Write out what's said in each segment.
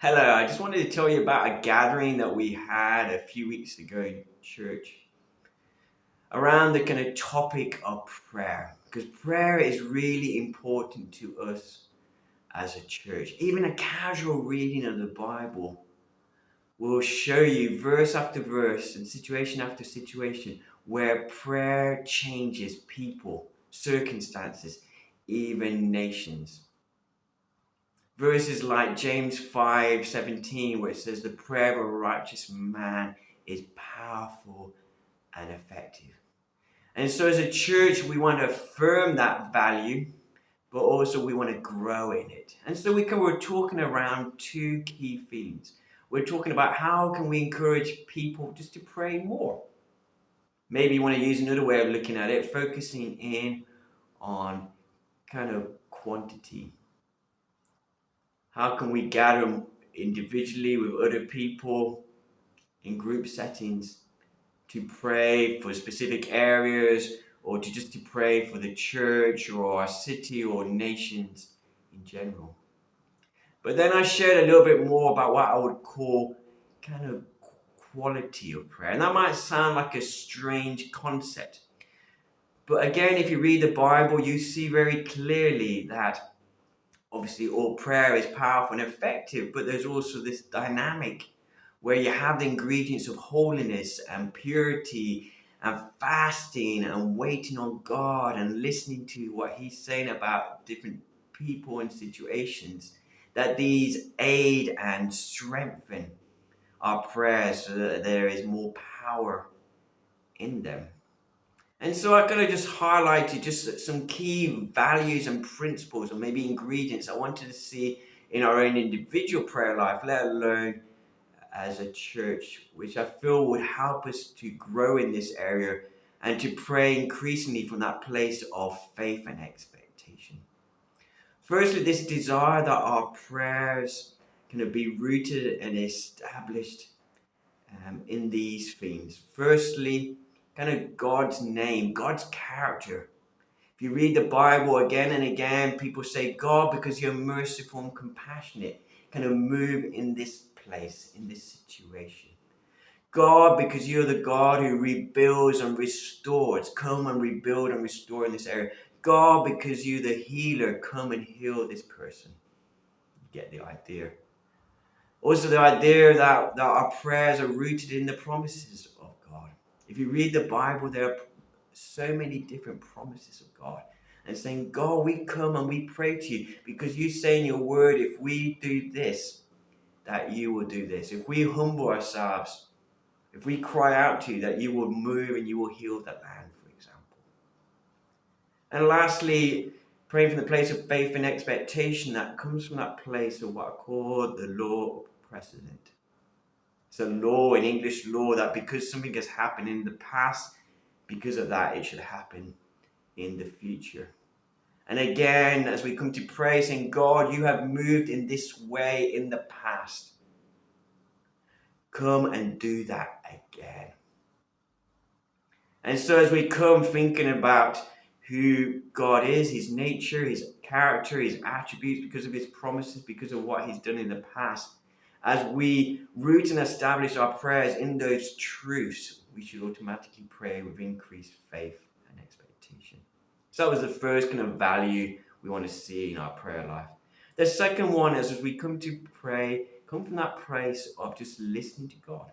Hello, I just wanted to tell you about a gathering that we had a few weeks ago in church around the kind of topic of prayer. Because prayer is really important to us as a church. Even a casual reading of the Bible will show you verse after verse and situation after situation where prayer changes people, circumstances, even nations. Verses like James 5:17, where it says, "The prayer of a righteous man is powerful and effective." And so, as a church, we want to affirm that value, but also we want to grow in it. And so, we're talking around two key themes. We're talking about how can we encourage people just to pray more. Maybe you want to use another way of looking at it, focusing in on kind of quantity. How can we gather individually with other people in group settings to pray for specific areas or to pray for the church or our city or nations in general? But then I shared a little bit more about what I would call kind of quality of prayer. And that might sound like a strange concept. But again, if you read the Bible, you see very clearly that obviously all prayer is powerful and effective, but there's also this dynamic where you have the ingredients of holiness and purity and fasting and waiting on God and listening to what He's saying about different people and situations, that these aid and strengthen our prayers so that there is more power in them. And so I kind of just highlighted just some key values and principles or maybe ingredients I wanted to see in our own individual prayer life, let alone as a church, which I feel would help us to grow in this area and to pray increasingly from that place of faith and expectation. Firstly, this desire that our prayers can be rooted and established in these themes. Firstly, kind of God's name, God's character. If you read the Bible again and again, people say, God, because you're merciful and compassionate, kind of move in this place, in this situation. God, because you're the God who rebuilds and restores, come and rebuild and restore in this area. God, because you're the healer, come and heal this person. You get the idea. Also, the idea that our prayers are rooted in the promises of God. If you read the Bible, there are so many different promises of God. And saying, God, we come and we pray to you because you say in your word, if we do this, that you will do this. If we humble ourselves, if we cry out to you, that you will move and you will heal the land, for example. And lastly, praying from the place of faith and expectation that comes from that place of what I call the law of precedent. It's a law in English law that because something has happened in the past, because of that, it should happen in the future. And again, as we come to pray, saying, God, you have moved in this way in the past. Come and do that again. And so as we come thinking about who God is, His nature, His character, His attributes, because of His promises, because of what He's done in the past, as we root and establish our prayers in those truths, we should automatically pray with increased faith and expectation. So that was the first kind of value we want to see in our prayer life. The second one is as we come to pray, come from that place of just listening to God.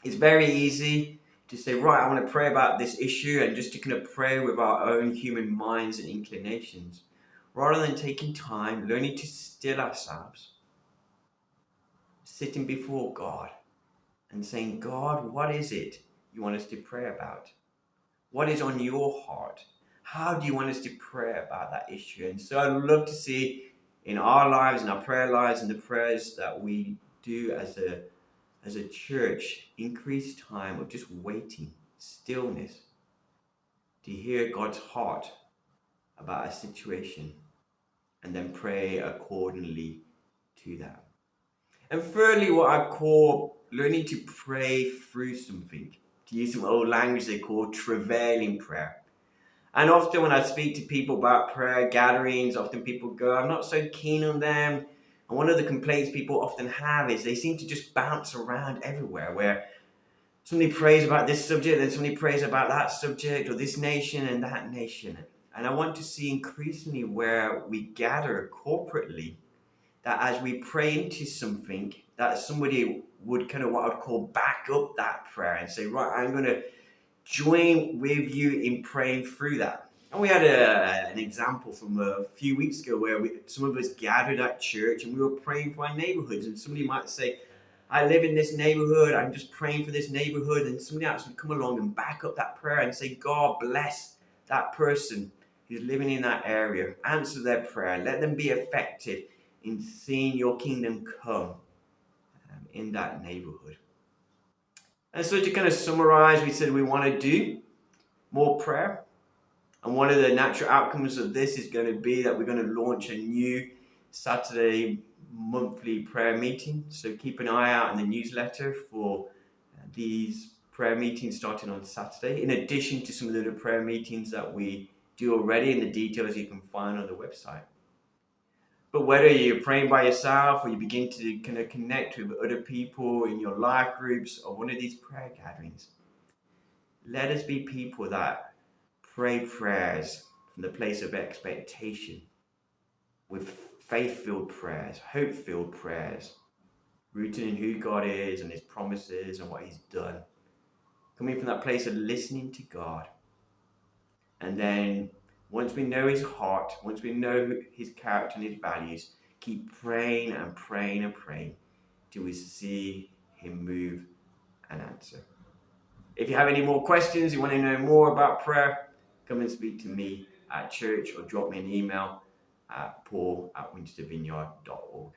It's very easy to say, right, I want to pray about this issue and just to kind of pray with our own human minds and inclinations, rather than taking time, learning to still ourselves, sitting before God and saying, God, what is it you want us to pray about? What is on your heart? How do you want us to pray about that issue? And so I'd love to see in our lives, in our prayer lives, and the prayers that we do as a church, increase time of just waiting, stillness, to hear God's heart about a situation and then pray accordingly to that. And thirdly, what I call learning to pray through something. To use some old language they call travailing prayer. And often when I speak to people about prayer gatherings, often people go, I'm not so keen on them And one of the complaints people often have is they seem to just bounce around everywhere, where somebody prays about this subject, then somebody prays about that subject, or this nation and that nation. And I want to see increasingly where we gather corporately, that as we pray into something, that somebody would kind of what I'd call back up that prayer and say, right, I'm going to join with you in praying through that. And we had an example from a few weeks ago where some of us gathered at church and we were praying for our neighborhoods. And somebody might say, I live in this neighborhood, I'm just praying for this neighborhood. And somebody else would come along and back up that prayer and say, God bless that person who's living in that area. Answer their prayer. Let them be effective in seeing your kingdom come in that neighborhood. And so to kind of summarize, we said we want to do more prayer. And one of the natural outcomes of this is going to be that we're going to launch a new Saturday monthly prayer meeting. So keep an eye out in the newsletter for these prayer meetings starting on Saturday, in addition to some of the prayer meetings that we do already, and the details you can find on the website. But whether you're praying by yourself or you begin to kind of connect with other people in your life groups or one of these prayer gatherings, let us be people that pray prayers from the place of expectation, with faith-filled prayers, hope-filled prayers, rooted in who God is and his promises and what he's done. Coming from that place of listening to God. And then once we know his heart, once we know his character and his values, keep praying and praying and praying till we see him move and answer. If you have any more questions, you want to know more about prayer, come and speak to me at church or drop me an email at paul@winchestervineyard.org.